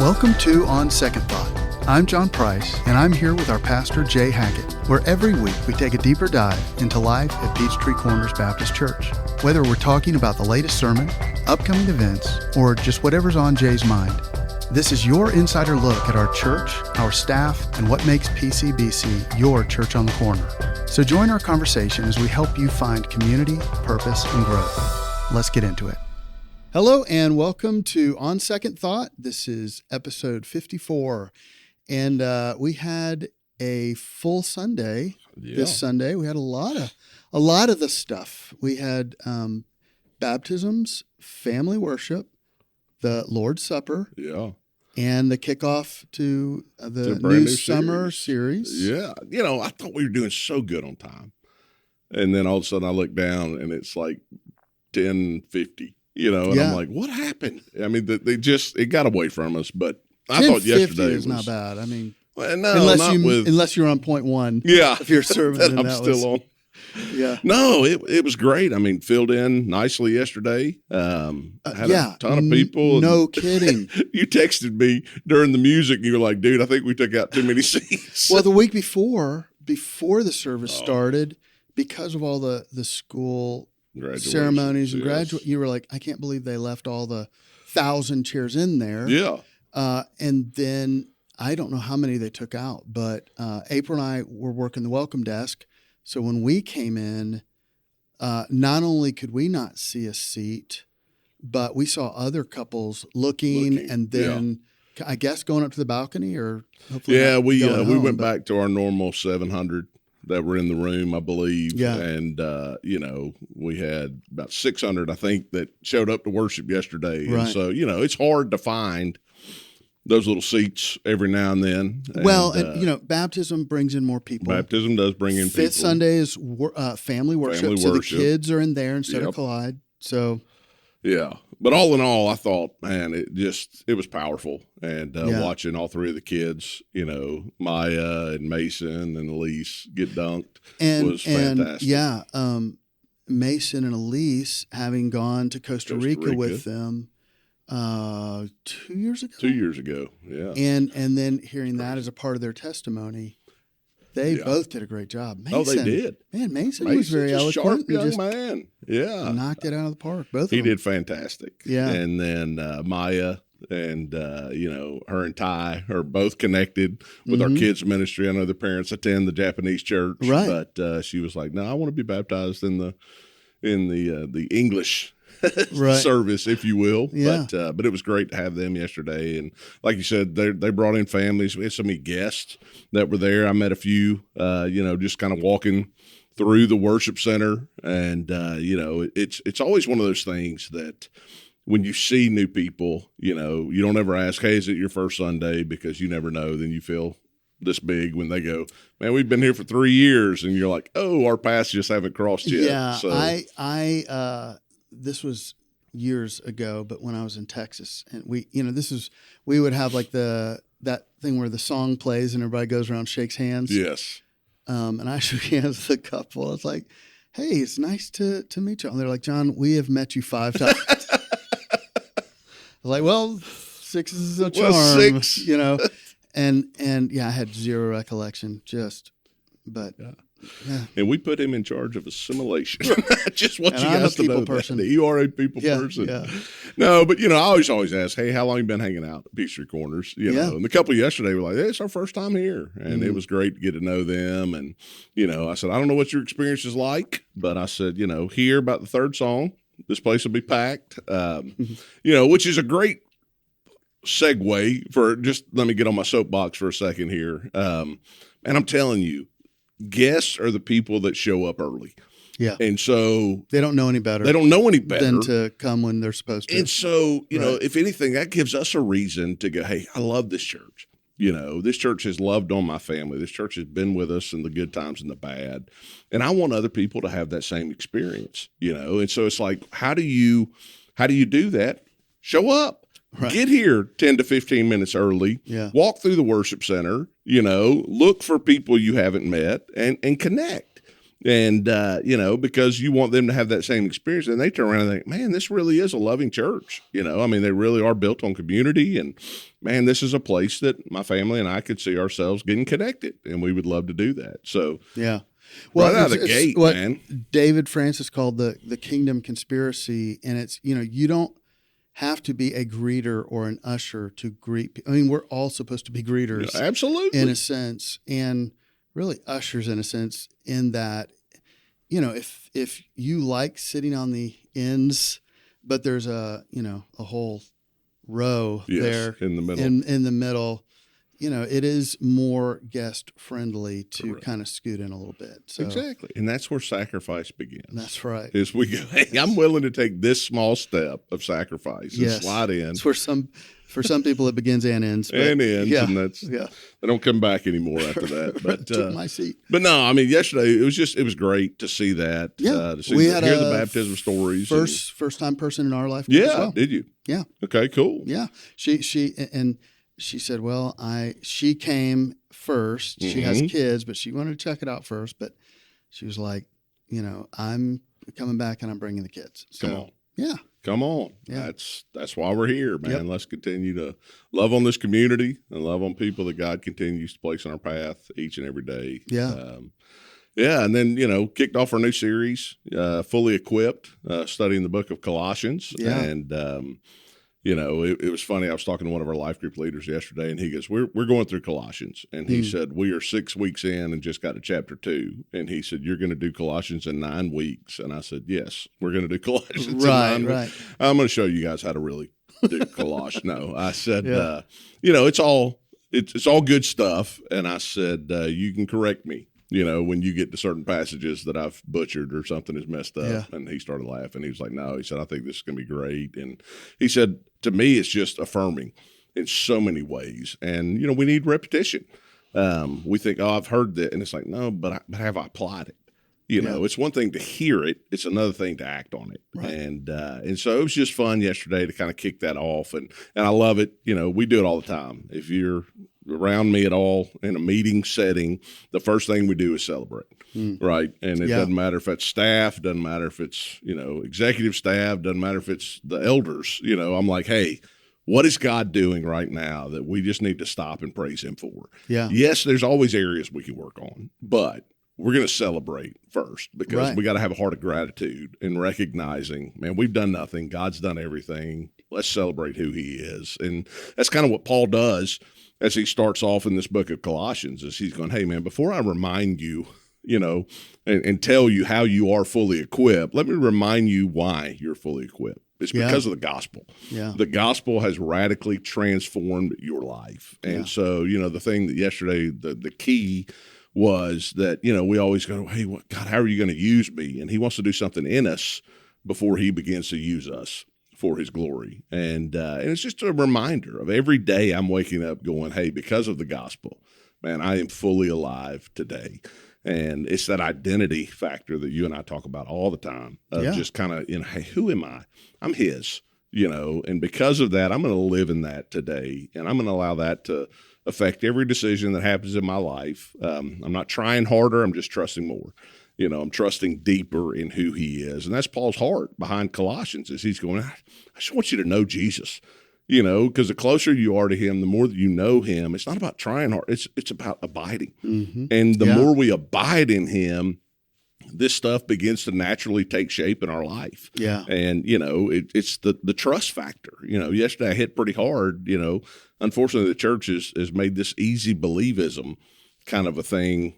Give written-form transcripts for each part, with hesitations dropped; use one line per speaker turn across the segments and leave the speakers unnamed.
Welcome to On Second Thought. I'm John Price, and I'm here with our pastor, Jay Hackett, where every week we take a deeper dive into life at Peachtree Corners Baptist Church. Whether we're talking about the latest sermon, upcoming events, or just whatever's on Jay's mind, this is your insider look at our church, our staff, and what makes PCBC your church on the corner. So join our conversation as we help you find community, purpose, and growth. Let's get into it. Hello and welcome to On Second Thought. This is episode 54, and we had a full Sunday this Sunday. We had a lot of the stuff. We had baptisms, family worship, the Lord's Supper, and the kickoff to the new summer series.
Yeah, I thought we were doing so good on time, and then all of a sudden I look down and it's like 10:50. And I'm like, what happened? I mean, it got away from us, but I thought yesterday
was not bad. I mean,
well, no,
unless you're on point one.
Yeah.
If you're serving,
I'm still on.
Yeah.
No, it was great. I mean, filled in nicely yesterday. Had a ton of people.
No kidding.
You texted me during the music and you were like, dude, I think we took out too many seats.
Well, the week before the service started, because of all the school ceremonies and graduate, you were like, I can't believe they left all the 1,000 chairs in there.
Yeah.
And then I don't know how many they took out, but April and I were working the welcome desk. So when we came in, not only could we not see a seat, but we saw other couples looking and then I guess going up to the balcony or hopefully. Yeah,
we went back to our normal 700 that were in the room, I believe.
Yeah.
And, we had about 600, I think, that showed up to worship yesterday.
Right.
And so, it's hard to find those little seats every now and then.
Well, and baptism brings in more people.
Baptism does bring in people.
Fifth Sunday is family worship. So the kids are in there instead of Collide. So.
Yeah. But all in all, I thought, man, it was powerful. And watching all three of the kids, Maya and Mason and Elise get dunked was fantastic.
Mason and Elise, having gone to Costa Rica with them 2 years ago.
2 years ago, yeah.
And then hearing that as a part of their testimony, they both did a great job. Mason,
they did.
Man, Mason was very eloquent.
Sharp young man. Yeah.
Knocked it out of the park, both of them.
He did fantastic.
Yeah.
And then Maya and, her and Ty are both connected with our kids' ministry. I know their parents attend the Japanese church.
Right.
But she was like, no, I want to be baptized in the English service, if you will.
Yeah.
But it was great to have them yesterday. And like you said, they brought in families. We had so many guests that were there. I met a few, just kind of walking through the worship center. And, it's always one of those things that when you see new people, you don't ever ask, hey, is it your first Sunday? Because you never know. Then you feel this big when they go, man, we've been here for 3 years. And you're like, oh, our paths just haven't crossed yet.
Yeah.
So
this was years ago, but when I was in Texas, and we would have like that thing where the song plays and everybody goes around, shakes hands.
Yes.
And I shook hands with a couple. I was like, hey, it's nice to meet you. And they're like, John, we have met you 5 times. I was like, well, 6 is a charm,
well, 6.
And I had zero recollection, but. Yeah.
And we put him in charge of assimilation. Just what
and
you
I'm
guys to know.
person.
That you are a people person.
Yeah.
No, but I always ask, hey, how long you been hanging out at Peachtree Corners? And the couple yesterday were like, hey, it's our first time here. And it was great to get to know them. And, I said, I don't know what your experience is like, but I said, here about the third song, this place will be packed. Which is a great segue for just let me get on my soapbox for a second here. And I'm telling you, guests are the people that show up early.
Yeah.
And so
they don't know any better. Than to come when they're supposed to.
And so, if anything, that gives us a reason to go, hey, I love this church. This church has loved on my family. This church has been with us in the good times and the bad. And I want other people to have that same experience, And so it's like, how do you do that? Show up. Right. Get here 10 to 15 minutes early.
Yeah.
Walk through the worship center, look for people you haven't met and connect. And, because you want them to have that same experience, and they turn around and think, man, this really is a loving church. I mean, they really are built on community, and man, this is a place that my family and I could see ourselves getting connected, and we would love to do that. So,
yeah. Well,
right out of the gate,
what
man.
David Francis called the kingdom conspiracy, and it's, you don't have to be a greeter or an usher to greet people. I mean, we're all supposed to be greeters.
Yeah, absolutely.
In a sense, and really ushers in a sense, in that, if you like sitting on the ends, but there's a whole row there
in the middle.
In the middle, it is more guest friendly to
Correct.
kind of scoot in a little bit. So,
exactly. And that's where sacrifice begins.
That's right.
Is we go, hey, I'm willing to take this small step of sacrifice and slide in.
It's for some people it begins and ends. But
and ends.
Yeah,
and they don't come back anymore after that. But
took my seat.
But no, I mean, yesterday it was great to see that.
Yeah.
To see
we
hear
had
the baptism stories.
First time person in our life.
Yeah.
As well.
Did you?
Yeah.
Okay, cool.
Yeah. She said, well, she came first.
Mm-hmm.
She has kids, but she wanted to check it out first. But she was like, I'm coming back and I'm bringing the kids. So,
Come on.
Yeah.
Come on.
Yeah.
That's why we're here, man.
Yep.
Let's continue to love on this community and love on people that God continues to place on our path each and every day.
Yeah.
And then, kicked off our new series, Fully Equipped, studying the book of Colossians.
Yeah.
And, it was funny. I was talking to one of our life group leaders yesterday, and he goes, we're going through Colossians. And he said, we are 6 weeks in and just got to chapter 2. And he said, you're going to do Colossians in 9 weeks. And I said, yes, we're going to do Colossians in 9 weeks. I'm going to show you guys how to really do Colossians. No, I said, it's all good stuff. And I said, you can correct me. When you get to certain passages that I've butchered or something is messed up. Yeah. And he started laughing. He was like, no, he said, I think this is going to be great. And he said, to me, it's just affirming in so many ways. And, we need repetition. We think, oh, I've heard that. And it's like, no, but have I applied it? It's one thing to hear it. It's another thing to act on it. Right. And so it was just fun yesterday to kind of kick that off. And I love it. We do it all the time. If you're around me at all in a meeting setting, the first thing we do is celebrate. Right. And it doesn't matter if it's staff, doesn't matter if it's, executive staff, doesn't matter if it's the elders, I'm like, hey, what is God doing right now that we just need to stop and praise him for? Yeah. Yes, there's always areas we can work on, but we're going to celebrate first because we got to have a heart of gratitude and recognizing, man, we've done nothing. God's done everything. Let's celebrate who he is. And that's kind of what Paul does as he starts off in this book of Colossians, is he's going, hey, man, before I remind you, and tell you how you are fully equipped, let me remind you why you're fully equipped. It's because of the gospel. Yeah. The gospel has radically transformed your life. And so, the thing that yesterday, the key was that, we always go, hey, God, how are you going to use me? And he wants to do something in us before he begins to use us for his glory. And it's just a reminder of every day I'm waking up going, hey, because of the gospel, man, I am fully alive today. And it's that identity factor that you and I talk about all the time of just kind of, hey, who am I? I'm his, and because of that, I'm going to live in that today. And I'm going to allow that to affect every decision that happens in my life. I'm not trying harder. I'm just trusting more. I'm trusting deeper in who he is. And that's Paul's heart behind Colossians, is he's going, I just want you to know Jesus, because the closer you are to him, the more that you know him. It's not about trying hard. It's about abiding. Mm-hmm. And the more we abide in him, this stuff begins to naturally take shape in our life. Yeah. And, it's the trust factor. Yesterday I hit pretty hard. Unfortunately, the church has made this easy believism kind of a thing.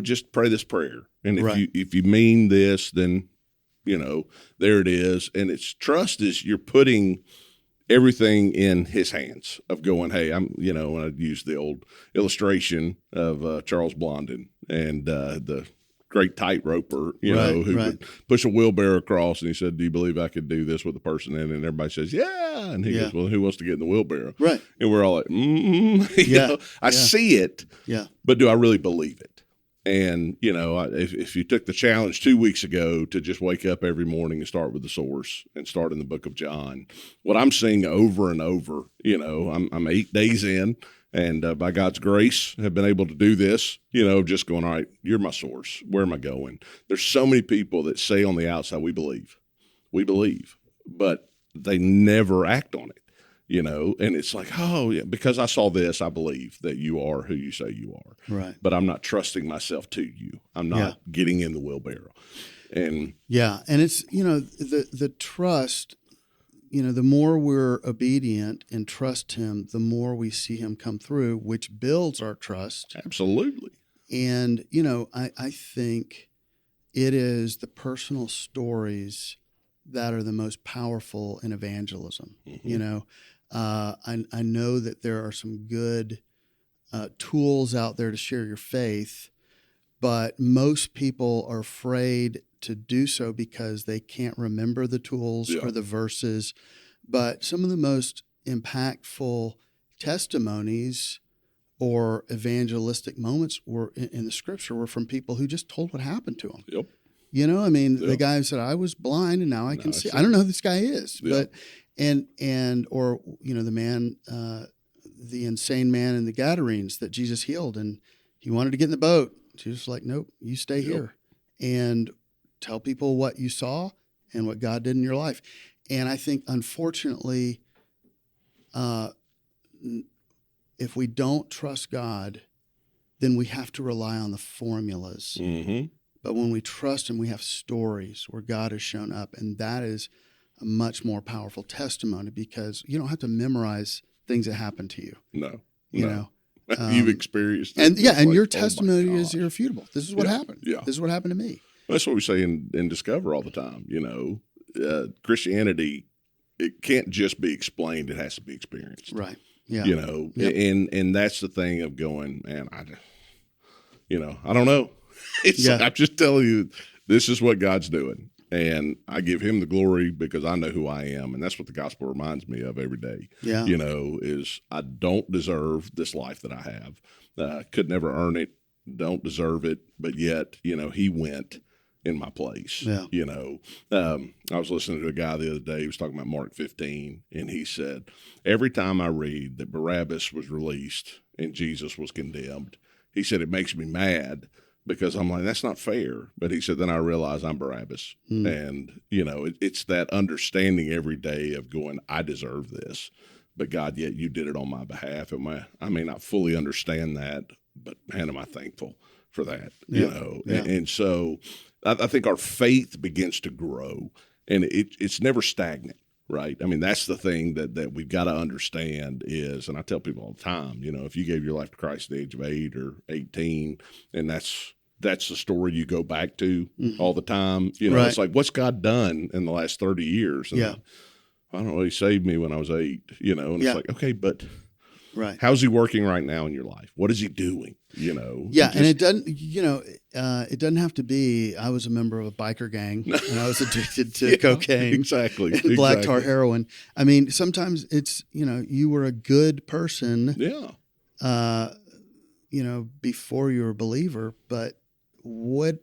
Just pray this prayer. And if you mean this, then, there it is. And it's trust is you're putting everything in his hands of going, hey, I'm, when I use the old illustration of Charles Blondin and the great tightroper, who would push a wheelbarrow across, and he said, do you believe I could do this with a person in it? And everybody says, yeah. And he goes, well, who wants to get in the wheelbarrow? Right. And we're all like, I see it, but do I really believe it? And, if you took the challenge 2 weeks ago to just wake up every morning and start with the source and start in the book of John, what I'm seeing over and over, I'm 8 days in, And by God's grace, have been able to do this, just going, all right, you're my source. Where am I going? There's so many people that say on the outside, we believe, but they never act on it, and it's like, oh, yeah, because I saw this, I believe that you are who you say you are.
Right.
But I'm not trusting myself to you. I'm not getting in the wheelbarrow. And
it's, the trust, the more we're obedient and trust him, the more we see him come through, which builds our trust.
Absolutely.
And, I think it is the personal stories that are the most powerful in evangelism. Mm-hmm. I know that there are some good tools out there to share your faith, but most people are afraid to do so because they can't remember the tools or the verses. But some of the most impactful testimonies or evangelistic moments were in the scripture were from people who just told what happened to them.
Yep.
The guy who said, I was blind and now I can see. I don't know who this guy is, but the man, the insane man in the Gadarenes that Jesus healed, and he wanted to get in the boat. Jesus was like, nope, you stay here and tell people what you saw and what God did in your life. And I think, unfortunately, if we don't trust God, then we have to rely on the formulas.
Mm-hmm.
But when we trust him, we have stories where God has shown up, and that is a much more powerful testimony because you don't have to memorize things that happen to you.
No.
You've
experienced it.
And your testimony is irrefutable. This is what happened.
Yeah.
This is what happened to me.
That's what we say in Discover all the time. Christianity, it can't just be explained; it has to be experienced.
Right. Yeah.
And that's the thing of going, man. I don't know. I'm just telling you, this is what God's doing, and I give Him the glory because I know who I am, and that's what the gospel reminds me of every day.
Yeah.
Is I don't deserve this life that I have. Could never earn it. Don't deserve it, but yet, He went in my place.
Yeah.
I was listening to a guy the other day. He was talking about Mark 15, and he said, every time I read that Barabbas was released and Jesus was condemned, he said, it makes me mad because I'm like, that's not fair. But he said, then I realize I'm Barabbas. And, it's that understanding every day of going, I deserve this. But God, yet you did it on my behalf. And I may not fully understand that, but man, am I thankful for that, And so I think our faith begins to grow, and it's never stagnant, right? I mean, that's the thing that we've got to understand is, and I tell people all the time, if you gave your life to Christ at the age of 8 or 18, and that's the story you go back to all the time,
right.
It's like, what's God done in the last 30 years? And I don't know, He saved me when I was 8, and it's like, okay, but
right.
How's He working right now in your life? What is He doing?
And it doesn't, it doesn't have to be, I was a member of a biker gang and I was addicted to cocaine.
Exactly.
And black tar heroin. I mean, sometimes it's, you were a good person, before you were a believer, but what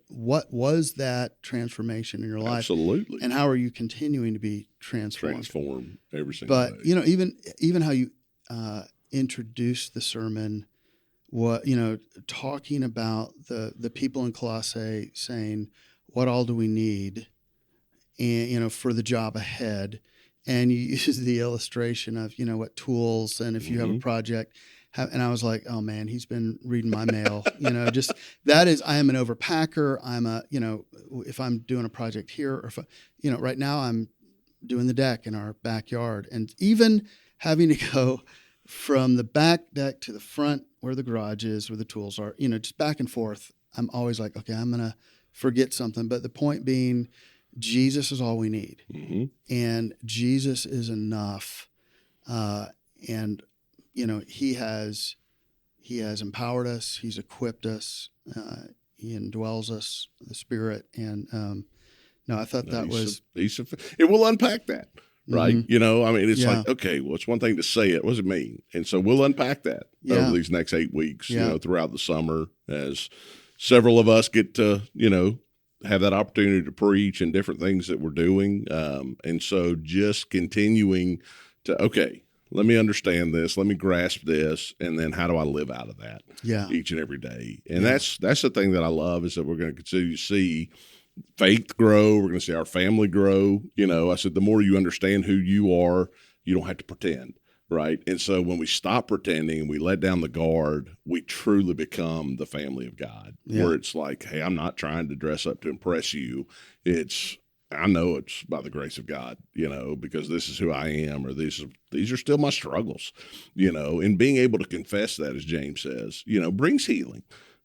was that transformation in your life?
Absolutely.
And how are you continuing to be transformed?
Transform every single day.
But, even how you introduced the sermon, talking about the people in Colossae saying, what all do we need, and, for the job ahead. And you use the illustration of, what tools, and if you have a project, and I was like, oh man, he's been reading my mail, just that is, I am an overpacker. I'm if I'm doing a project here, or if, right now I'm doing the deck in our backyard, and even having to go from the back deck to the front where the garage is, where the tools are, just back and forth. I'm always like, okay, I'm going to forget something. But the point being, Jesus is all we need. Mm-hmm. And Jesus is enough. And, He has empowered us. He's equipped us. He indwells us, the Spirit. And I thought that was...
It will unpack that. Right.
Mm-hmm.
It's like, okay, well, it's one thing to say it. What does it mean? And so we'll unpack that over these next 8 weeks, throughout the summer, as several of us get to, have that opportunity to preach and different things that we're doing. And so just continuing to, okay, let me understand this, let me grasp this, and then how do I live out of that each and every day? And that's the thing that I love, is that we're going to continue to see faith grow. We're going to see our family grow. I said, the more you understand who you are, you don't have to pretend. Right. And so when we stop pretending and we let down the guard, we truly become the family of God, where it's like, hey, I'm not trying to dress up to impress you. I know it's by the grace of God, because this is who I am, or these are still my struggles, and being able to confess that, as James says, brings healing,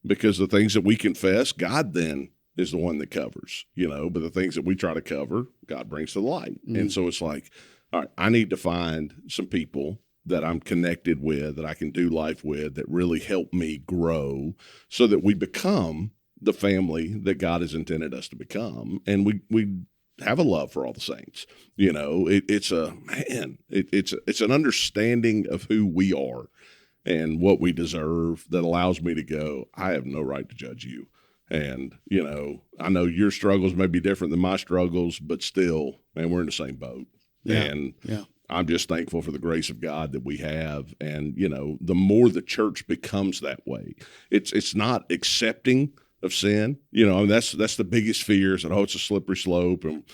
because the things that we confess, God then is the one that covers, but the things that we try to cover, God brings to the light. And so it's like, all right, I need to find some people that I'm connected with, that I can do life with, that really help me grow, so that we become the family that God has intended us to become. And we have a love for all the saints. It's an understanding of who we are and what we deserve that allows me to go, I have no right to judge you. And, I know your struggles may be different than my struggles, but still, man, we're in the same boat. And I'm just thankful for the grace of God that we have. And, the more the church becomes that way, it's not accepting of sin. That's the biggest fear, is that, it's a slippery slope. And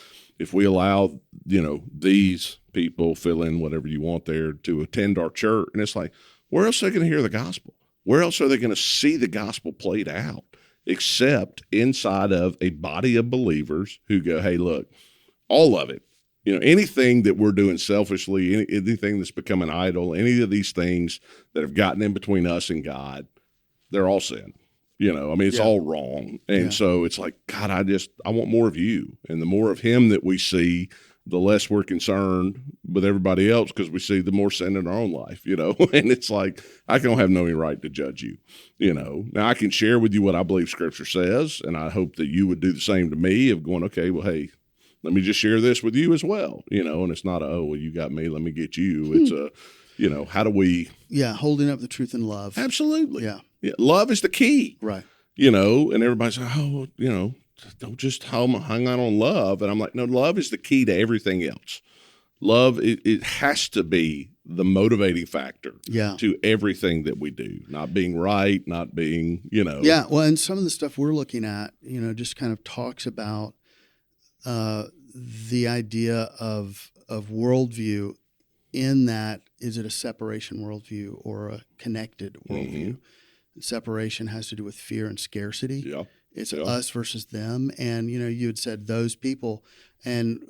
if we allow, these people, fill in whatever you want there, to attend our church, and it's like, where else are they going to hear the gospel? Where else are they going to see the gospel played out, except inside of a body of believers who go, hey, look, all of it. Anything that we're doing selfishly, anything that's become an idol, any of these things that have gotten in between us and God, they're all sin. It's all wrong. And so it's like, God, I want more of you. And the more of him that we see, the less we're concerned with everybody else, because we see the more sin in our own life, and it's like, I don't have no right to judge you. Now I can share with you what I believe Scripture says, and I hope that you would do the same to me, of going, okay, well, hey, let me just share this with you as well, and it's not well, you got me, let me get you. It's how do we? Yeah.
Holding up the truth in love.
Absolutely. Yeah. Love is the key.
Right.
And everybody's like, don't just hang on love. And I'm like, no, love is the key to everything else. Love, it has to be the motivating factor to everything that we do, not being right, not being,
Yeah. Well, and some of the stuff we're looking at, just kind of talks about the idea of worldview, in that, is it a separation worldview or a connected worldview? Separation has to do with fear and scarcity. Yeah. It's us versus them. And, you had said those people, and,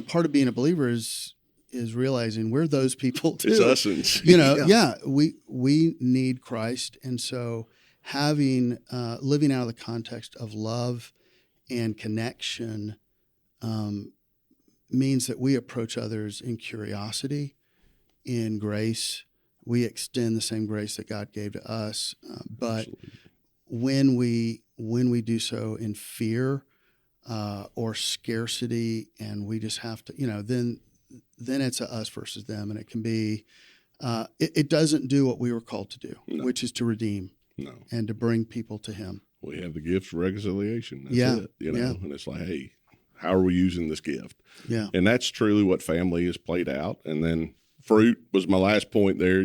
part of being a believer is realizing we're those people too.
It's us.
We need Christ. And so having, living out of the context of love and connection, means that we approach others in curiosity, in grace. We extend the same grace that God gave to us. But when we do so in fear or scarcity, and we just have to, then it's a us versus them, and it can be. It doesn't do what we were called to do, which is to redeem, and to bring people to Him.
We have the gift for reconciliation. That's it. And it's like, hey, how are we using this gift? Yeah. And that's truly what family is played out. And then fruit was my last point there.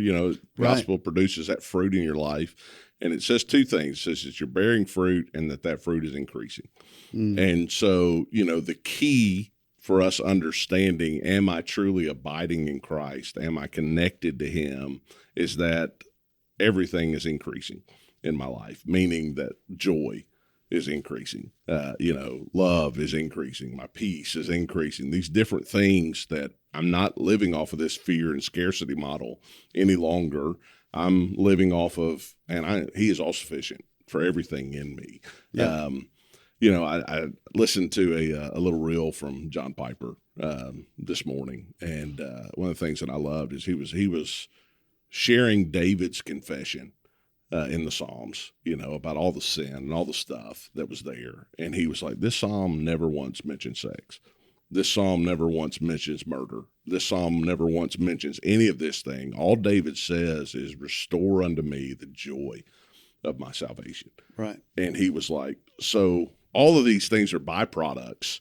Gospel produces that fruit in your life. And it says two things. It says that you're bearing fruit, and that fruit is increasing. And so, the key for us understanding, am I truly abiding in Christ? Am I connected to Him? Is that everything is increasing in my life, meaning that joy is increasing, love is increasing, my peace is increasing, these different things, that I'm not living off of this fear and scarcity model any longer. I'm living off of, and He is all sufficient for everything in me. Yeah. I listened to a little reel from John Piper this morning, and one of the things that I loved is he was sharing David's confession in the Psalms, about all the sin and all the stuff that was there. And he was like, this Psalm never once mentions sex. This Psalm never once mentions murder. This Psalm never once mentions any of this thing. All David says is, restore unto me the joy of my salvation. Right. And he was like, so all of these things are byproducts,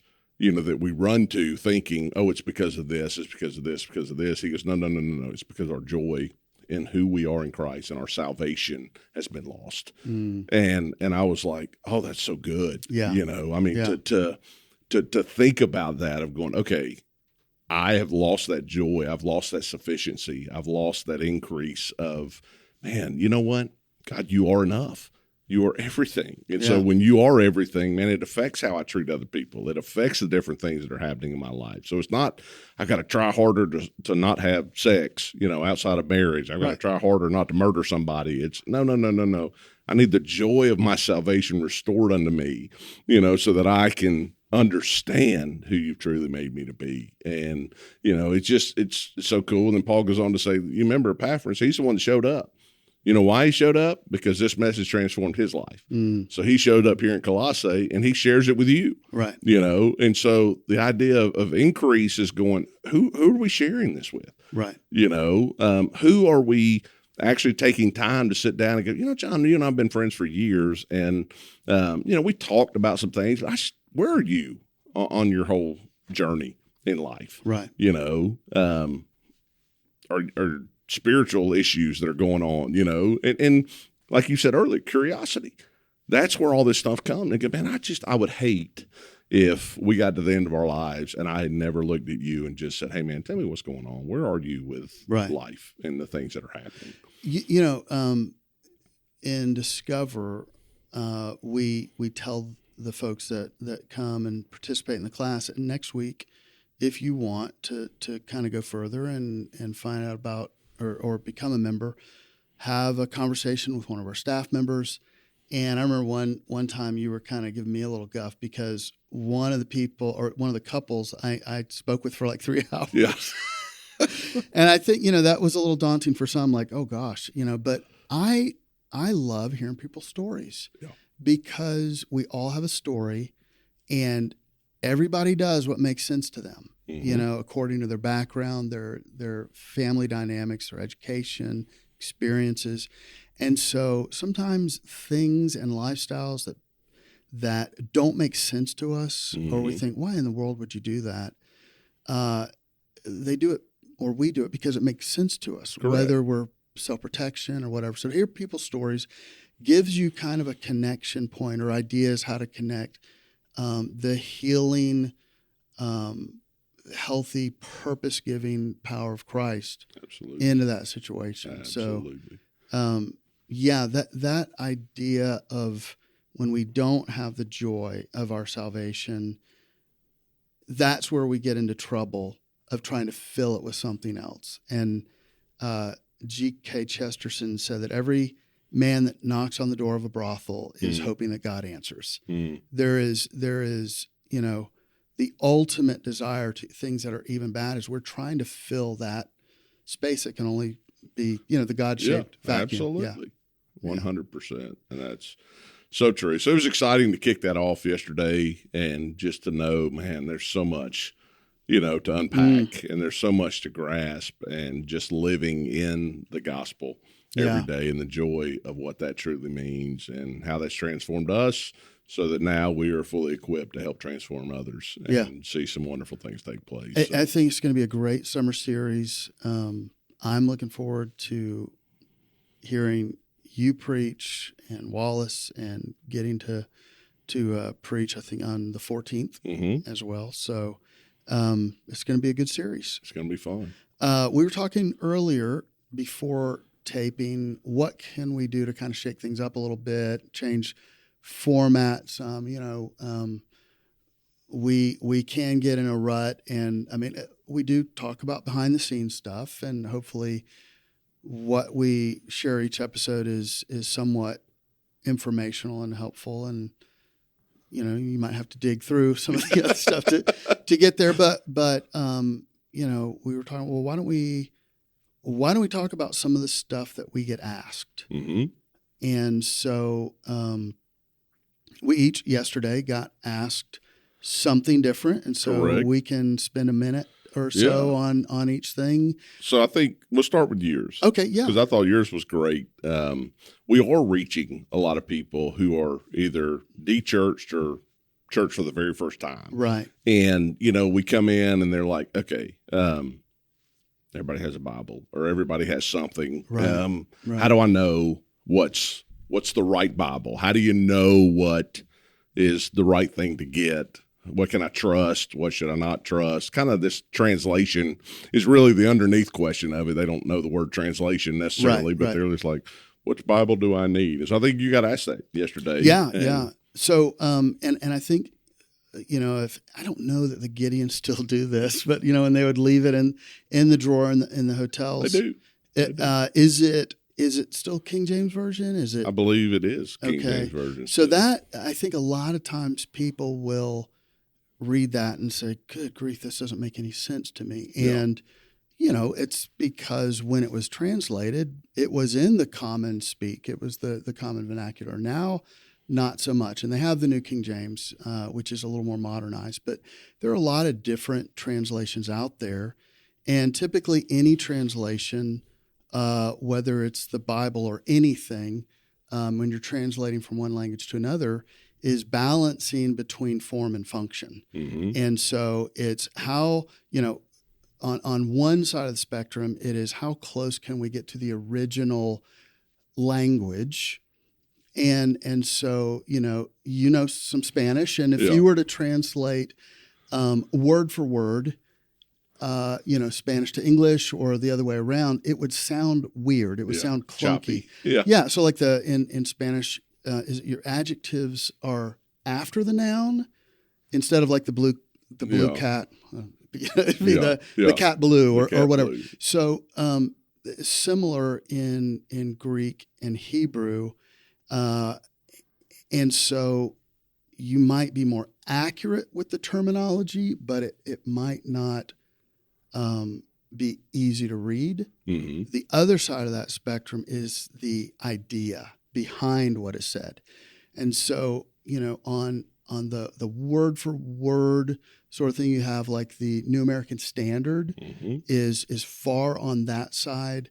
that we run to thinking, oh, it's because of this, it's because of this, because of this. He goes, no, no, no, no, no. It's because our joy in who we are in Christ and our salvation has been lost. And I was like, oh, that's so good.
Yeah.
I mean, to think about that of going, okay, I have lost that joy. I've lost that sufficiency. I've lost that increase of, man, you know what? God, you are enough. You are everything. And so when you are everything, man, it affects how I treat other people. It affects the different things that are happening in my life. So it's not, I've got to try harder to not have sex, outside of marriage. I've got to try harder not to murder somebody. It's no. I need the joy of my salvation restored unto me, so that I can understand who you've truly made me to be. And, it's so cool. And then Paul goes on to say, you remember Epaphras, he's the one that showed up. You know why he showed up? Because this message transformed his life. So he showed up here in Colossae and he shares it with you.
Right.
And so the idea of increase is going, who are we sharing this with?
Right.
Who are we actually taking time to sit down and go, John, you and I have been friends for years. And, we talked about some things. Where are you on your whole journey in life?
Right.
Are spiritual issues that are going on, and like you said earlier, curiosity. That's where all this stuff comes. And go, man, I would hate if we got to the end of our lives and I had never looked at you and just said, hey man, tell me what's going on. Where are you with life and the things that are happening?
In Discover, we tell the folks that come and participate in the class that next week, if you want to kind of go further and find out about or become a member, have a conversation with one of our staff members. And I remember one time you were kind of giving me a little guff because one of the couples I spoke with for like 3 hours.
Yeah.
And I think, that was a little daunting for some, like, oh gosh, but I love hearing people's stories because we all have a story and everybody does what makes sense to them. According to their background, their family dynamics, their education, experiences. And so sometimes things and lifestyles that don't make sense to us, or we think, why in the world would you do that? They do it, or we do it because it makes sense to us,
Correct.
Whether we're self-protection or whatever. So to hear people's stories gives you kind of a connection point or ideas how to connect the healing, healthy, purpose-giving power of Christ into that situation.
Absolutely.
So, that idea of when we don't have the joy of our salvation, that's where we get into trouble of trying to fill it with something else. And G.K. Chesterton said that every man that knocks on the door of a brothel is hoping that God answers. There is, the ultimate desire to things that are even bad is we're trying to fill that space that can only be, the God-shaped vacuum.
Absolutely. 100%. And that's so true. So it was exciting to kick that off yesterday and just to know, man, there's so much, to unpack and there's so much to grasp and just living in the gospel every day and the joy of what that truly means and how that's transformed us so that now we are fully equipped to help transform others and see some wonderful things take place.
I think it's going to be a great summer series. I'm looking forward to hearing you preach and Wallace and getting to preach, I think, on the 14th as well. So it's going to be a good series.
It's going to be fun.
We were talking earlier before taping, what can we do to kind of shake things up a little bit, change formats? We can get in a rut, and I mean, we do talk about behind the scenes stuff, and hopefully what we share each episode is somewhat informational and helpful. And you might have to dig through some of the other stuff to get there, but we were talking, well, why don't we talk about some of the stuff that we get asked? And so we each yesterday got asked something different, and so
Correct.
we can spend a minute or so on each thing.
So I think we'll start with yours.
Okay, yeah.
Because I thought yours was great. We are reaching a lot of people who are either de-churched or church for the very first time.
Right.
And, we come in and they're like, okay, everybody has a Bible or everybody has something.
Right.
How do I know what's the right Bible? How do you know what is the right thing to get? What can I trust? What should I not trust? Kind of this translation is really the underneath question of it. They don't know the word translation necessarily, but they're just like, which Bible do I need? And so I think you got asked that yesterday.
Yeah. So, and I think, if I don't know that the Gideons still do this, but and they would leave it in the drawer in the hotels.
They do.
Is it still King James Version? Is it?
I believe it is King James Version.
So that, I think a lot of times people will read that and say, good grief, this doesn't make any sense to me. Yeah. And, it's because when it was translated, it was in the common speak. It was the common vernacular. Now, not so much. And they have the New King James, which is a little more modernized. But there are a lot of different translations out there. And typically any translation, whether it's the Bible or anything, when you're translating from one language to another, is balancing between form and function. Mm-hmm. And so it's how, on one side of the spectrum, it is how close can we get to the original language. And so, some Spanish. And if you were to translate word for word, Spanish to English or the other way around, it would sound weird. It would sound clunky.
Choppy.
Yeah. So like in Spanish, your adjectives are after the noun instead of like the blue cat. It'd be the cat blue or whatever. Blue. So similar in Greek and Hebrew, and so you might be more accurate with the terminology, but it might not be easy to read. Mm-hmm. The other side of that spectrum is the idea behind what is said. And so, on the word for word sort of thing, you have like the New American Standard is far on that side.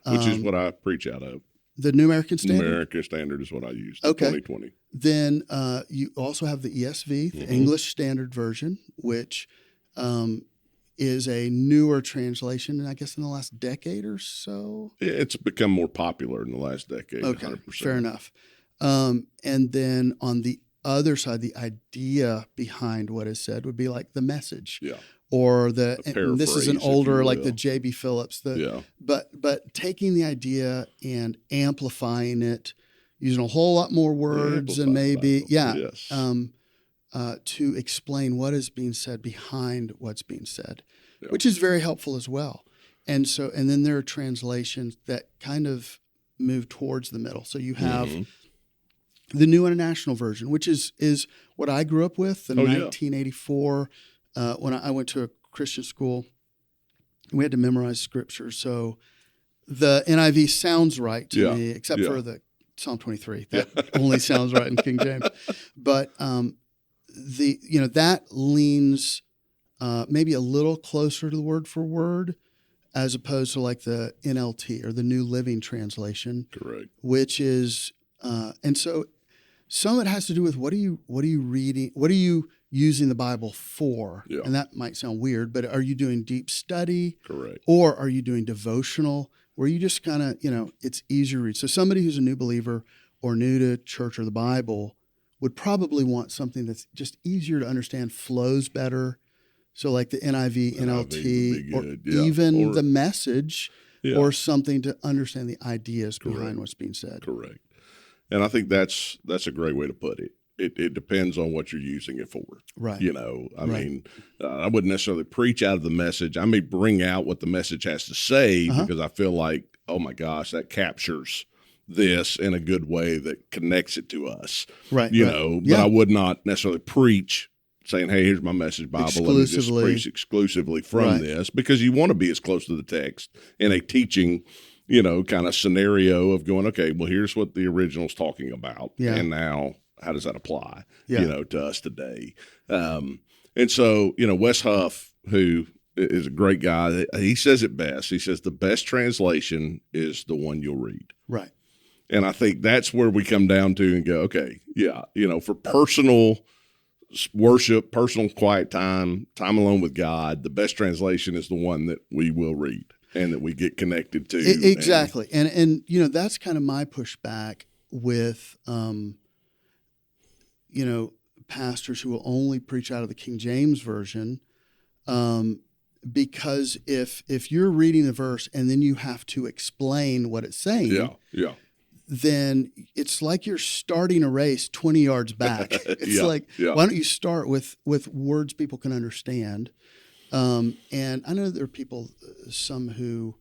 Which is what I preach out of.
The New American Standard?
New American Standard is what I use. 2020.
Then you also have the ESV, the English Standard Version, which is a newer translation, and I guess in the last decade or so.
It's become more popular in the last decade.
Okay,
100%.
Fair enough. And then on the other side, the idea behind what is said would be like the Message. Yeah. Or and this is an older, like the J.B. Phillips. But taking the idea and amplifying it, using a whole lot more words and maybe, to explain what is being said behind what's being said, which is very helpful as well. And then there are translations that kind of move towards the middle. So you have the New International Version, which is what I grew up with in 1984 when I went to a Christian school. We had to memorize scripture. So the NIV sounds right to me, except for the Psalm 23. That only sounds right in King James. But that leans maybe a little closer to the word for word, as opposed to like the NLT or the New Living Translation.
Correct.
Which is and so some of it has to do with what are you reading? What are you using the Bible for? Yeah. And that might sound weird, but are you doing deep study?
Correct.
Or are you doing devotional, where you just kind of, it's easier to read? So somebody who's a new believer or new to church or the Bible would probably want something that's just easier to understand, flows better. So like the NIV, NLT, or even the Message, or something to understand the ideas behind what's being said.
Correct. And I think that's a great way to put it. It depends on what you're using it for.
Right.
I mean, I wouldn't necessarily preach out of the Message. I may bring out what the Message has to say because I feel like, oh my gosh, that captures this in a good way that connects it to us.
Right.
But I would not necessarily preach saying, hey, here's my Message Bible. Let me just preach exclusively from this, because you want to be as close to the text in a teaching, kind of scenario of going, okay, well, here's what the original's talking about. Yeah. And now how does that apply, to us today? And so, Wes Huff, who is a great guy, he says it best. He says the best translation is the one you'll read.
Right.
And I think that's where we come down to and go, okay, for personal worship, personal quiet time alone with God, the best translation is the one that we will read and that we get connected to.
Exactly. And that's kind of my pushback with, pastors who will only preach out of the King James Version, because if you're reading the verse and then you have to explain what it's saying, then it's like you're starting a race 20 yards back. It's why don't you start with words people can understand? And I know there are people, some who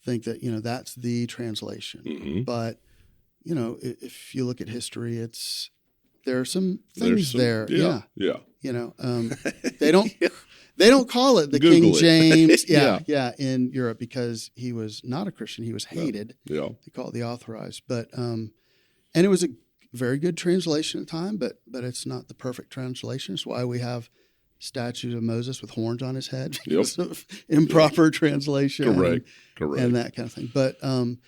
think that, that's the translation, but if you look at history, there are some things there. They don't call it the King James. In Europe, because he was not a Christian. He was hated. They call it the Authorized. But and it was a very good translation at the time, but it's not the perfect translation. It's why we have statues of Moses with horns on his head because of improper translation.
Correct.
And that kind of thing. But and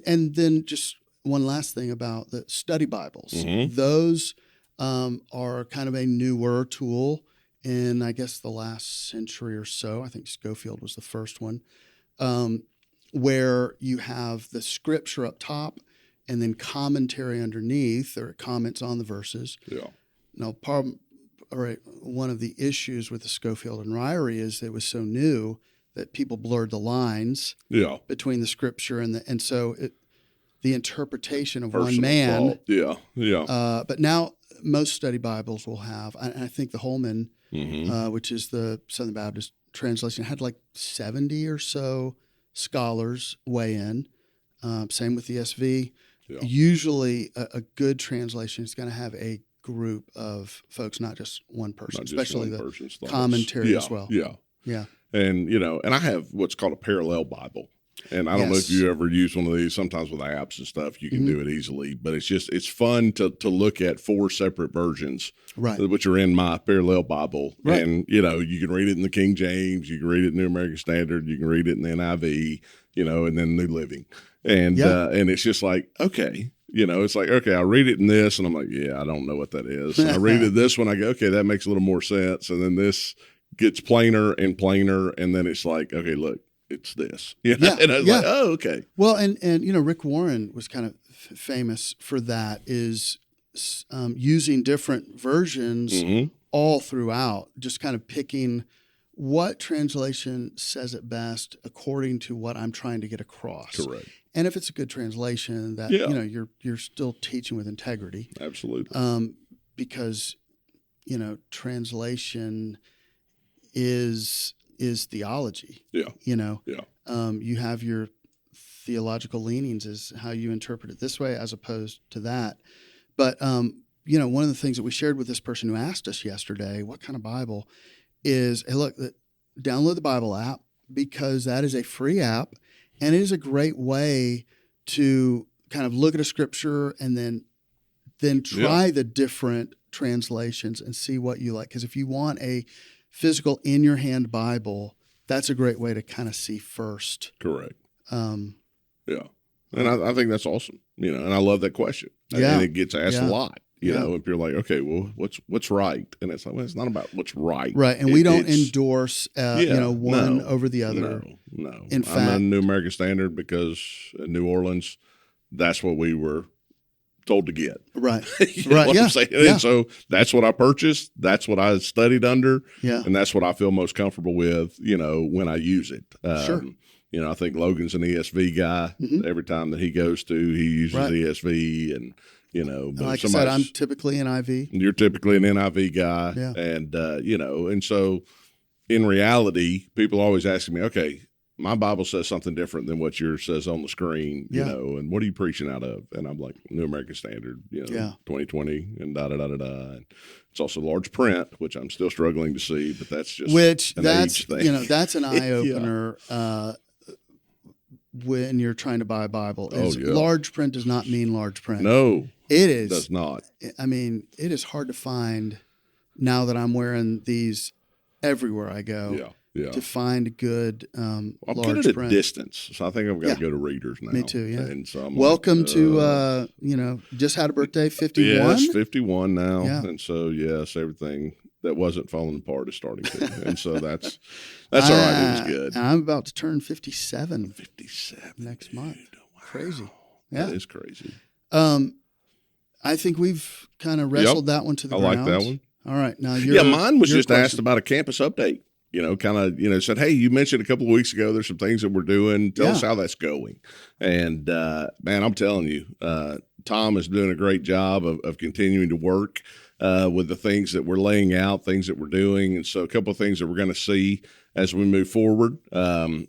then just one last thing about the study Bibles.
Mm-hmm.
Those are kind of a newer tool in, I guess, the last century or so. I think Schofield was the first one, where you have the scripture up top and then commentary underneath, or comments on the verses. Now, one of the issues with the Schofield and Ryrie is it was so new that people blurred the lines between the scripture and so the interpretation of
personal
one man.
Thought.
But now most study Bibles will have, and I think the Holman, which is the Southern Baptist translation, had like 70 or so scholars weigh in. Same with the SV. Usually a good translation is going to have a group of folks, not just one person, especially the commentary as well. And,
and I have what's called a parallel Bible. And I don't know if you ever use one of these. Sometimes with apps and stuff, you can do it easily. But it's fun to look at 4 separate versions, which are in my parallel Bible.
Right.
And, you can read it in the King James, you can read it in the New American Standard, you can read it in the NIV, and then New Living. And and it's just like, okay. It's like, okay, I read it in this, and I'm like, I don't know what that is. And I read it this one, I go, okay, that makes a little more sense. And then this gets plainer and plainer, and then it's like, okay, look, it's this. And I was like, oh, okay.
Well, and Rick Warren was kind of famous for that, is using different versions all throughout, just kind of picking what translation says it best according to what I'm trying to get across.
Correct.
And if it's a good translation, that you're still teaching with integrity.
Absolutely.
Because translation is theology. You have your theological leanings is how you interpret it this way as opposed to that. But one of the things that we shared with this person who asked us yesterday, what kind of Bible, is, hey, look, download the Bible app, because that is a free app. And it is a great way to kind of look at a scripture and then try the different translations and see what you like. Because if you want a physical in your hand Bible, that's a great way to kind of see first.
Correct. And I think that's awesome. And I love that question. And it gets asked a lot. If you're like, okay, well, what's right? And it's like, well, it's not about what's right.
Right. And we don't endorse, one over the other.
No.
In fact,
I'm on New American Standard because in New Orleans, that's what we were told to get.
Right.
What I'm saying? And so that's what I purchased. That's what I studied under. And that's what I feel most comfortable with, when I use it.
Sure.
I think Logan's an ESV guy. Every time that he goes to, he uses ESV, and but
like I said, I'm typically an NIV.
You're typically an NIV guy, and and so in reality, people always ask me, okay, my Bible says something different than what yours says on the screen, and what are you preaching out of? And I'm like, New American Standard, 2020, and And it's also large print, which I'm still struggling to see, but that's just age thing.
That's an eye opener. When you're trying to buy a Bible, large print does not mean large print.
No,
it
does not.
I mean, it is hard to find now that I'm wearing these everywhere I go. to find good
I'm
large
good at
print.
distance, so I think I've got to go to Readers now.
Me too, yeah.
And so I'm
welcome to, just had a birthday, 51?
Yes, 51 now.
Yeah.
And so, yes, everything that wasn't falling apart is starting to. And so that's all right. It was good.
I'm about to turn 57.
57
next month.
Wow.
Crazy. Yeah.
That is crazy.
I think we've kind of wrestled that one to the ground.
I like that one.
All right. Now,
mine was just asked about a campus update. Said, hey, you mentioned a couple of weeks ago, there's some things that we're doing. Tell us how that's going. And, man, I'm telling you, Tom is doing a great job of continuing to work with the things that we're laying out, things that we're doing. And so a couple of things that we're going to see as we move forward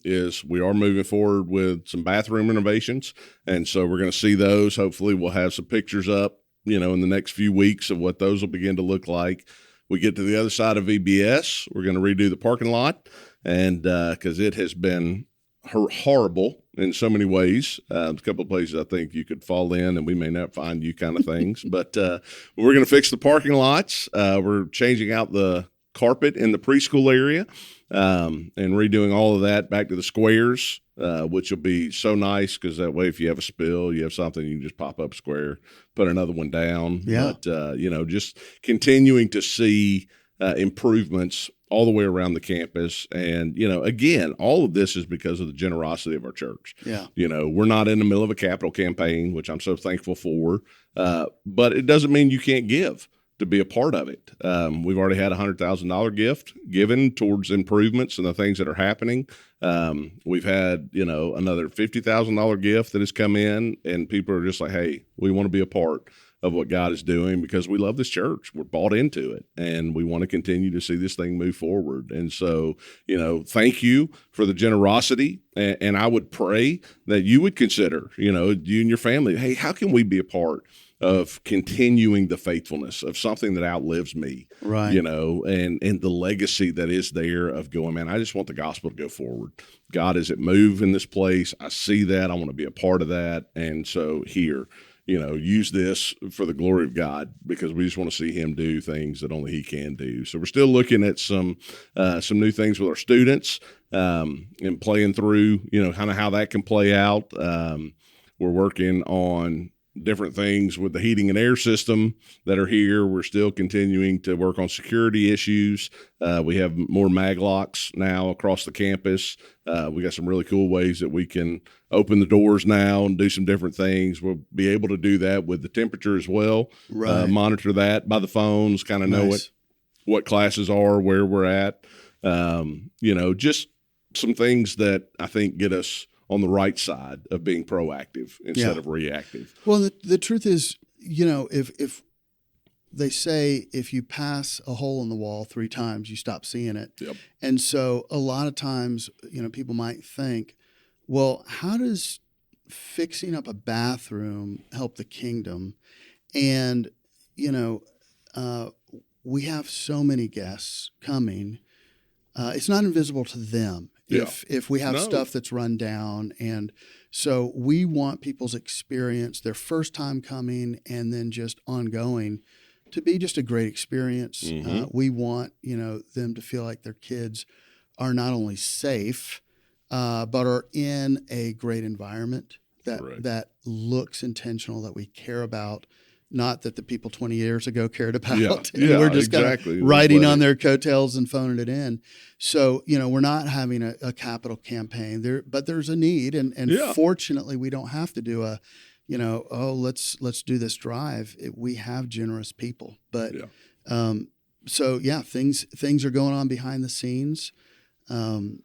is we are moving forward with some bathroom renovations. And so we're going to see those. Hopefully we'll have some pictures up, in the next few weeks of what those will begin to look like. We get to the other side of VBS, we're going to redo the parking lot, and because it has been horrible in so many ways. A couple of places I think you could fall in, and we may not find you kind of things. But we're going to fix the parking lots. We're changing out the carpet in the preschool area and redoing all of that back to the squares, which will be so nice because that way if you have a spill, you have something, you can just pop up square, put another one down.
Yeah.
But, just continuing to see improvements all the way around the campus. And, again, all of this is because of the generosity of our church.
Yeah.
We're not in the middle of a capital campaign, which I'm so thankful for, but it doesn't mean you can't give to be a part of it. We've already had a $100,000 gift given towards improvements and the things that are happening. We've had, another $50,000 gift that has come in, and people are just like, hey, we want to be a part of what God is doing because we love this church. We're bought into it, and we want to continue to see this thing move forward. And so, thank you for the generosity. And I would pray that you would consider, you and your family, hey, how can we be a part of continuing the faithfulness of something that outlives me,
right?
And the legacy that is there of going, man, I just want the gospel to go forward. God is at move in this place. I see that. I want to be a part of that. And so here, use this for the glory of God because we just want to see him do things that only he can do. So we're still looking at some new things with our students and playing through, kind of how that can play out. We're working on different things with the heating and air system that are here. We're still continuing to work on security issues. We have more mag locks now across the campus. We got some really cool ways that we can open the doors now and do some different things. We'll be able to do that with the temperature as well.
Right.
Monitor that by the phones, kind of know what classes are, where we're at. Just some things that I think get us on the right side of being proactive instead of reactive.
Well, the truth is, if they say if you pass a hole in the wall 3 times, you stop seeing it.
Yep.
And so a lot of times, people might think, well, how does fixing up a bathroom help the kingdom? And, we have so many guests coming. It's not invisible to them. If we have stuff that's run down. And so we want people's experience, their first time coming and then just ongoing, to be just a great experience.
Mm-hmm.
We want, them to feel like their kids are not only safe, but are in a great environment that looks intentional, that we care about. Not that the people 20 years ago cared about.
Yeah,
we're just kind of riding on their coattails and phoning it in. So, we're not having a capital campaign but there's a need. And fortunately, we don't have to do let's do this drive. We have generous people. But things are going on behind the scenes. And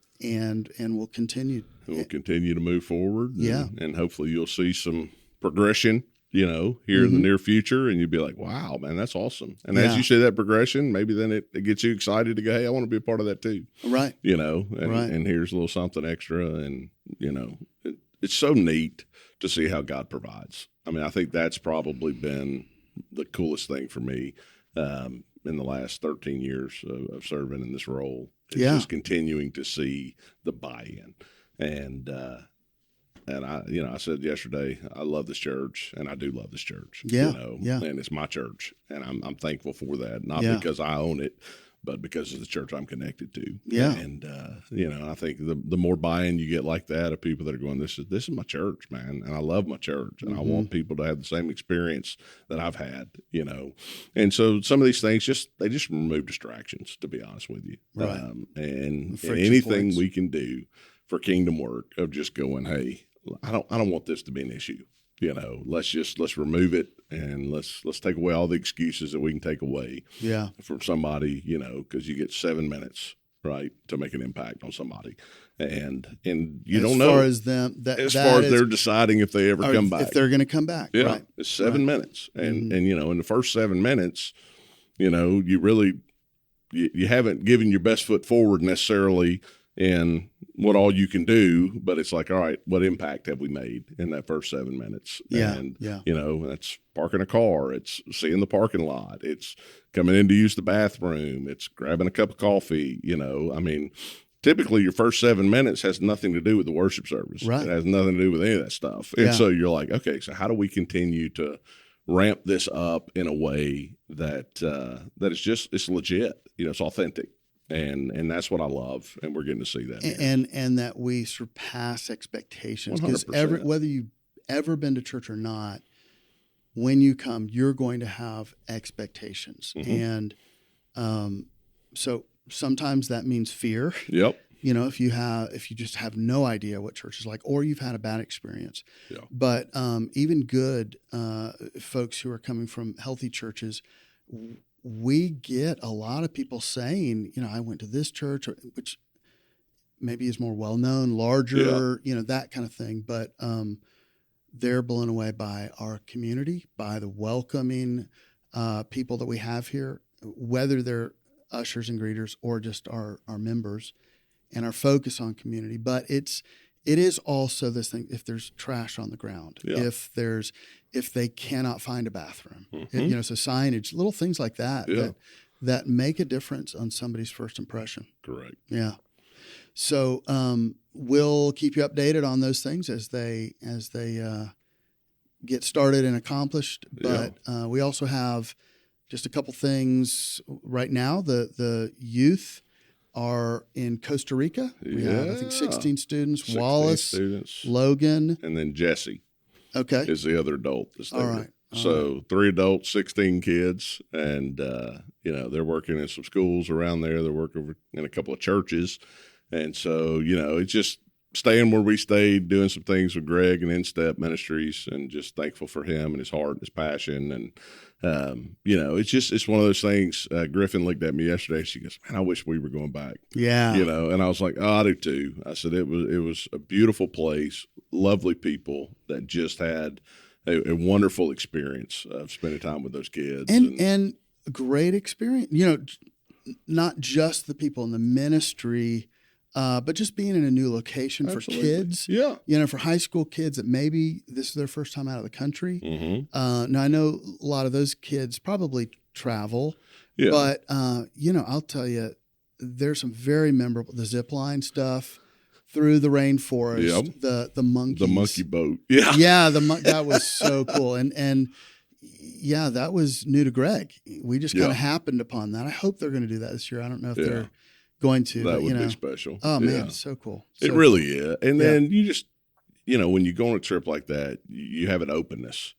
we'll continue.
We'll continue to move forward. And hopefully you'll see some progression here in the near future, and you'd be like, wow, man, that's awesome. And as you see that progression, maybe then it gets you excited to go, hey, I want to be a part of that too.
Right.
And here's a little something extra. And, it's so neat to see how God provides. I mean, I think that's probably been the coolest thing for me in the last 13 years of serving in this role. It's just continuing to see the buy-in. And I said yesterday, I love this church, and I do love this church. And it's my church, and I'm thankful for that. Not because I own it, but because of the church I'm connected to.
Yeah.
And, I think the more buy-in you get like that of people that are going, this is my church, man. And I love my church and I want people to have the same experience that I've had, And so some of these things they just remove distractions, to be honest with you.
Right.
And anything we can do for kingdom work of just going, hey, I don't want this to be an issue. Let's remove it and let's take away all the excuses that we can take away from somebody, because you get 7 minutes, right, to make an impact on somebody. And you don't know
as
they're deciding if they ever come back.
If they're going to come back.
Yeah.
Right.
It's 7 minutes. And in the first 7 minutes, you really, you haven't given your best foot forward necessarily in what all you can do, but it's like, all right, what impact have we made in that first 7 minutes? And, that's parking a car. It's seeing the parking lot. It's coming in to use the bathroom. It's grabbing a cup of coffee. Typically your first 7 minutes has nothing to do with the worship service.
Right.
It has nothing to do with any of that stuff. And so you're like, okay, so how do we continue to ramp this up in a way that it's legit, it's authentic. And that's what I love, and we're getting to see that.
And that we surpass expectations. Because whether you've ever been to church or not, when you come, you're going to have expectations. And so sometimes that means fear.
Yep.
If you just have no idea what church is like, or you've had a bad experience.
Yeah.
But even good folks who are coming from healthy churches, we get a lot of people saying, I went to this church, which maybe is more well-known, larger, that kind of thing. But they're blown away by our community, by the welcoming people that we have here, whether they're ushers and greeters or just our members, and our focus on community. But it is also this thing, if there's trash on the ground, if they cannot find a bathroom, so signage, little things like that, that make a difference on somebody's first impression.
Correct.
Yeah. So we'll keep you updated on those things as they get started and accomplished. But we also have just a couple things right now. The youth are in Costa Rica. We have, I think, 16 students.
16
Wallace,
students.
Logan.
And then Jesse
is
the other adult that's there.
All right.
So 3 adults, 16 kids. And, they're working in some schools around there. They're working in a couple of churches. And so, it's just staying where we stayed, doing some things with Greg and Instep Ministries, and just thankful for him and his heart and his passion. And, it's one of those things. Griffin looked at me yesterday. She goes, man, I wish we were going back.
Yeah.
And I was like, oh, I do too. I said, it was a beautiful place, lovely people that just had a wonderful experience of spending time with those kids.
And a great experience, not just the people in the ministry, but just being in a new location for kids.
Yeah.
For high school kids that maybe this is their first time out of the country. Now, I know a lot of those kids probably travel. Yeah. But, I'll tell you, there's some very memorable, the zip line stuff through the rainforest, the monkeys.
The monkey boat. Yeah.
Yeah, that was so cool. And yeah, that was new to Greg. We just kind of happened upon that. I hope they're going to do that this year. I don't know if they're going to.
That would be special.
Oh, man, it's so cool.
It really is. And then you just, when you go on a trip like that, you have an openness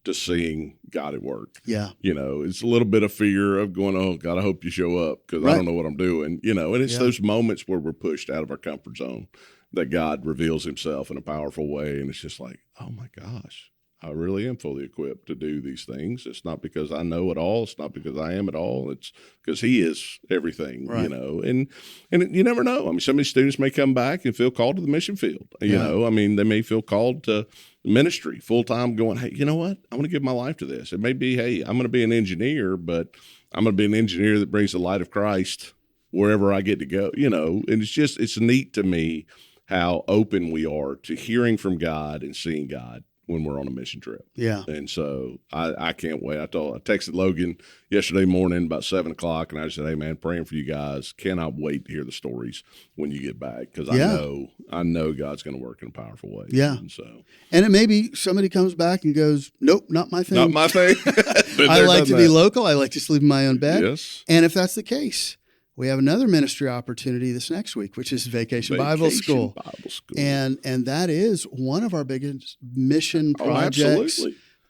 to seeing God at work.
Yeah.
It's a little bit of fear of going, oh, God, I hope you show up because I don't know what I'm doing. And it's those moments where we're pushed out of our comfort zone that God reveals himself in a powerful way. And it's just like, oh, my gosh. I really am fully equipped to do these things. It's not because I know it all. It's not because I am it all. It's because he is everything, and you never know. I mean, some of these students may come back and feel called to the mission field. They may feel called to ministry full-time going, hey, you know what? I want to give my life to this. It may be, hey, I'm going to be an engineer, but I'm going to be an engineer that brings the light of Christ wherever I get to go, and it's neat to me how open we are to hearing from God and seeing God when we're on a mission trip. Yeah. And so I can't wait. I texted Logan yesterday morning about 7:00 and I just said, hey man, praying for you guys. Cannot wait to hear the stories when you get back. Cause I know God's going to work in a powerful way. Yeah. And
it may be somebody comes back and goes, nope, not my thing.
Not my thing.
I like to be local. I like to sleep in my own bed.
Yes.
And if that's the case, we have another ministry opportunity this next week, which is Vacation Bible School. And that is one of our biggest mission projects.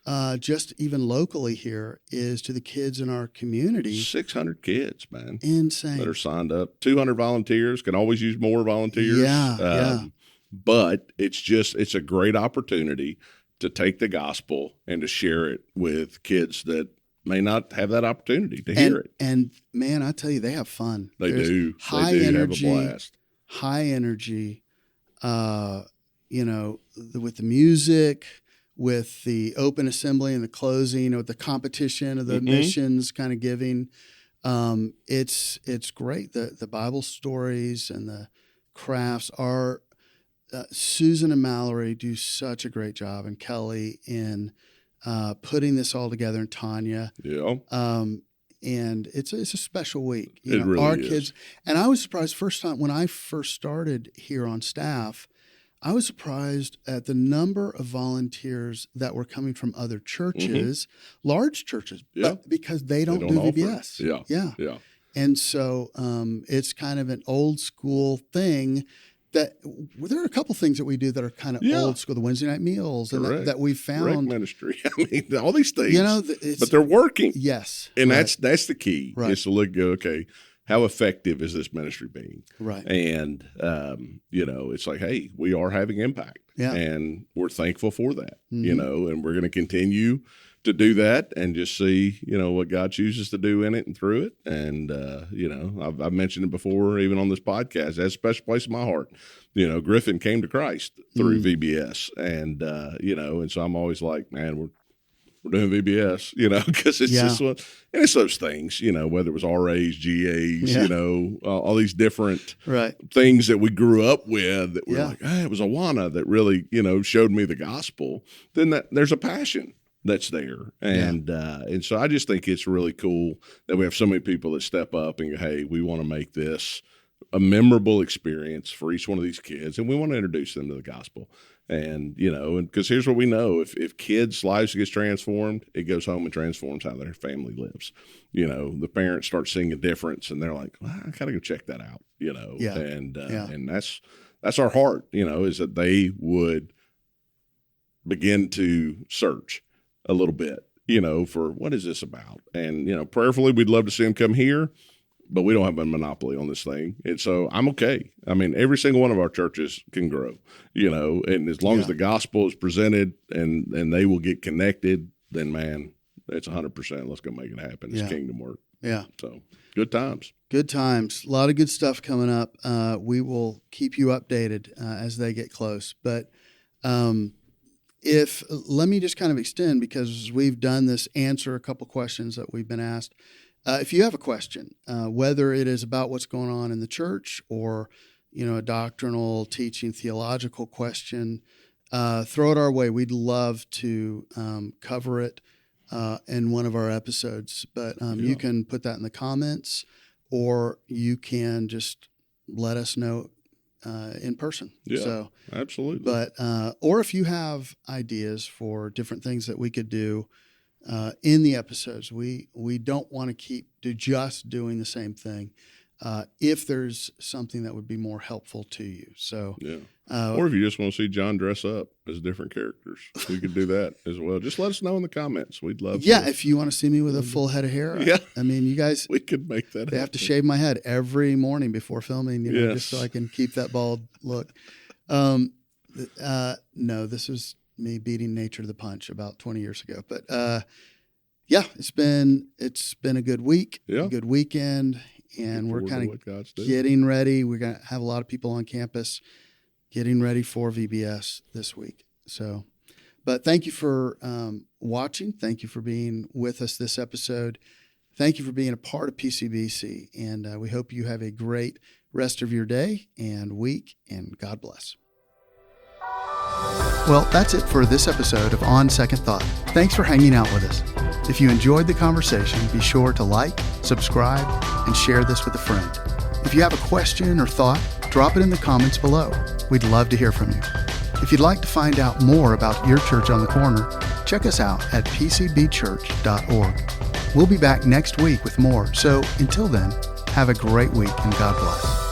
Absolutely.
Just even locally here, is to the kids in our community.
600 kids, man.
Insane.
That are signed up. 200 volunteers. Can always use more volunteers.
Yeah.
But it's a great opportunity to take the gospel and to share it with kids that may not have that opportunity to hear it.
And man, I tell you, they have fun.
They do.
High
they do
energy,
have a blast.
High energy, with the music, with the open assembly and the closing, with the competition of the missions kind of giving. It's great. The Bible stories and the crafts are, Susan and Mallory do such a great job, and Kelly in putting this all together, and Tanya.
Yeah.
And it's a special week.
It really
our
is.
Kids, and I was surprised first time when I first started here on staff. I was surprised at the number of volunteers that were coming from other churches, large churches, but because they don't do VBS.
Yeah.
And so it's kind of an old school thing. That there are a couple things that we do that are kind of old school, the Wednesday night meals, and that we found.
Rec ministry. I mean, all these things. But they're working.
Yes.
And that's the key.
Right.
Is to look, okay, how effective is this ministry being?
Right.
And, it's like, hey, we are having impact.
Yeah.
And we're thankful for that, and we're going to continue to do that and just see, what God chooses to do in it and through it. And, I've mentioned it before, even on this podcast, that's a special place in my heart. Griffin came to Christ through VBS, and, and so I'm always like, man, we're doing VBS, because it's just and it's those things, whether it was RAs, GAs, all these different things that we grew up with that we're like, it was Awana that really, showed me the gospel. Then there's a passion that's there. And so I just think it's really cool that we have so many people that step up and go, hey, we want to make this a memorable experience for each one of these kids, and we want to introduce them to the gospel. And, and because here's what we know, if kids' lives gets transformed, it goes home and transforms how their family lives. The parents start seeing a difference, and they're like, well, I got to go check that out, and that's our heart, is that they would begin to search a little bit, for what is this about? And, prayerfully, we'd love to see them come here, but we don't have a monopoly on this thing. And so I'm okay. I mean, every single one of our churches can grow, and as long as the gospel is presented and they will get connected, then man, it's 100%. Let's go make it happen. It's kingdom work. Yeah. So good times.
Good times. A lot of good stuff coming up. We will keep you updated as they get close. But, let me just kind of extend, because we've done this, answer a couple questions that we've been asked. If you have a question, whether it is about what's going on in the church or, a doctrinal, teaching, theological question, throw it our way. We'd love to cover it in one of our episodes. But you can put that in the comments, or you can just let us know in person.
Yeah,
so,
absolutely.
But or if you have ideas for different things that we could do in the episodes, we don't want to keep just doing the same thing. If there's something that would be more helpful to you, so
or if you just want to see John dress up as different characters, we could do that as well. Just let us know in the comments. We'd love.
If you want to see me with a full head of hair, I mean, you guys,
we could make that.
They have to shave my head every morning before filming, just so I can keep that bald look. No, this was me beating nature to the punch about 20 years ago, but it's been a good week, a good weekend. And we're kind of getting ready. We're going to have a lot of people on campus getting ready for VBS this week. So, but thank you for watching. Thank you for being with us this episode. Thank you for being a part of PCBC. And we hope you have a great rest of your day and week, and God bless.
Well, that's it for this episode of On Second Thought. Thanks for hanging out with us. If you enjoyed the conversation, be sure to like, subscribe, and share this with a friend. If you have a question or thought, drop it in the comments below. We'd love to hear from you. If you'd like to find out more about your church on the corner, check us out at pcbchurch.org. We'll be back next week with more, so until then,
Have a great week and God bless.